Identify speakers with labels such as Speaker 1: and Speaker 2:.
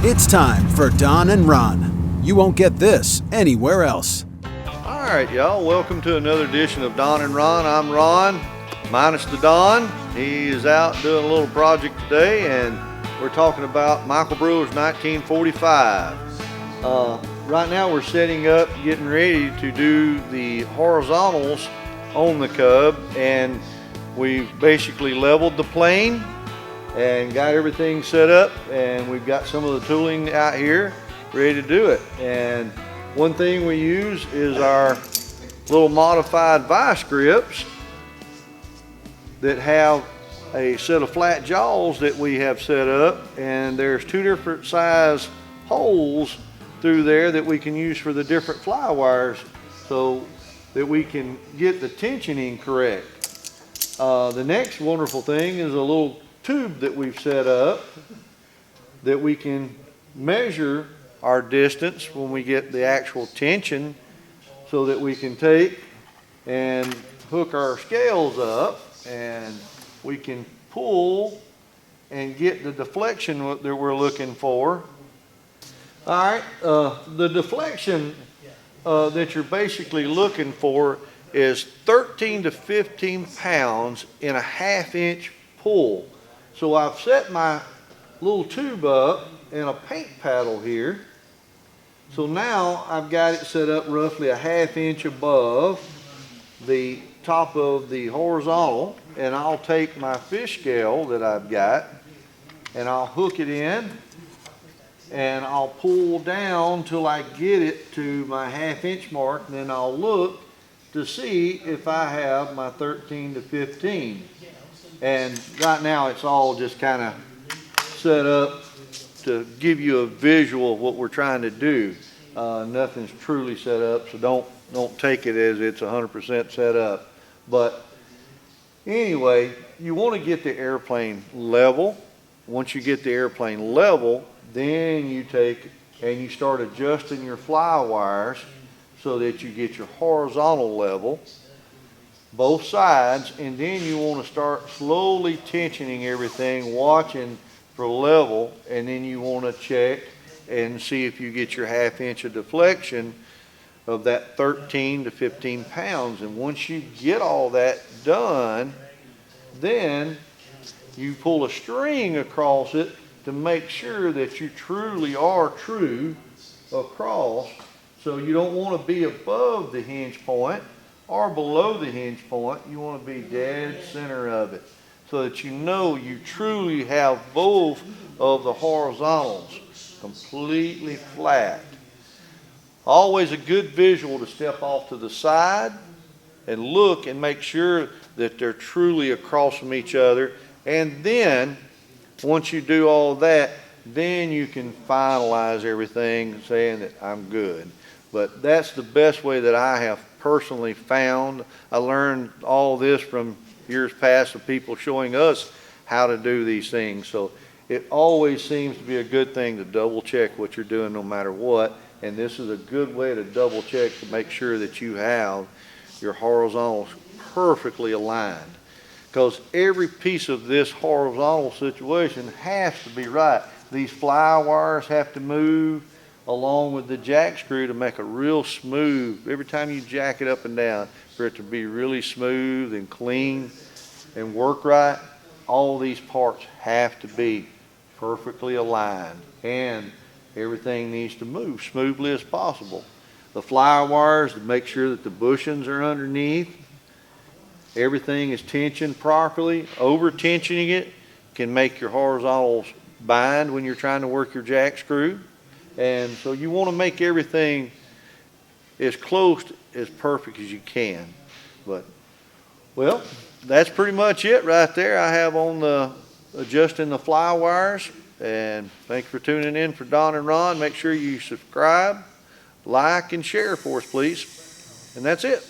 Speaker 1: It's time for Don and Ron. You won't get this anywhere else.
Speaker 2: All right, y'all, welcome to another edition of Don and Ron. I'm Ron, minus the Don. He is out doing a little project today, and we're talking about Michael Brewer's 1945. Right now we're setting up, getting ready to do the horizontals on the Cub, and we've basically leveled the plane and got everything set up, and we've got some of the tooling out here ready to do it. And one thing we use is our little modified vice grips that have a set of flat jaws that we have set up, and there's two different size holes through there that we can use for the different fly wires so that we can get the tensioning correct. The next wonderful thing is a little tube that we've set up that we can measure our distance when we get the actual tension, so that we can take and hook our scales up and we can pull and get the deflection that we're looking for. All right, the deflection that you're basically looking for is 13 to 15 pounds in a 1/2 inch pull. So I've set my little tube up and a paint paddle here. So now I've got it set up roughly a 1/2 inch above the top of the horizontal, and I'll take my fish scale that I've got and I'll hook it in and I'll pull down till I get it to my 1/2 inch mark, and then I'll look to see if I have my 13 to 15. And right now it's all just kind of set up to give you a visual of what we're trying to do. Nothing's truly set up, so don't take it as it's 100% set up. But anyway, you want to get the airplane level. Once you get the airplane level, then you take and you start adjusting your fly wires so that you get your horizontal level, both sides, and then you want to start slowly tensioning everything, watching for level, and then you want to check and see if you get your 1/2 inch of deflection of that 13 to 15 pounds. And once you get all that done, then you pull a string across it to make sure that you truly are true across. So you don't want to be above the hinge point or below the hinge point. You want to be dead center of it, so that you know you truly have both of the horizontals completely flat. Always a good visual to step off to the side and look and make sure that they're truly across from each other. And then once you do all that, then you can finalize everything saying that I'm good. But that's the best way that I have personally found. I learned all this from years past of people showing us how to do these things. So it always seems to be a good thing to double check what you're doing no matter what. And this is a good way to double check to make sure that you have your horizontals perfectly aligned. Because every piece of this horizontal situation has to be right. These fly wires have to move along with the jack screw to make a real smooth, every time you jack it up and down, for it to be really smooth and clean and work right. All these parts have to be perfectly aligned, and everything needs to move smoothly as possible. The fly wires, to make sure that the bushings are underneath, everything is tensioned properly. Over tensioning it can make your horizontals bind when you're trying to work your jack screw. And so you want to make everything as close to as perfect as you can. But, well, that's pretty much it right there. I have on the adjusting the fly wires. And thanks for tuning in for Don and Ron. Make sure you subscribe, like, and share for us, please. And that's it.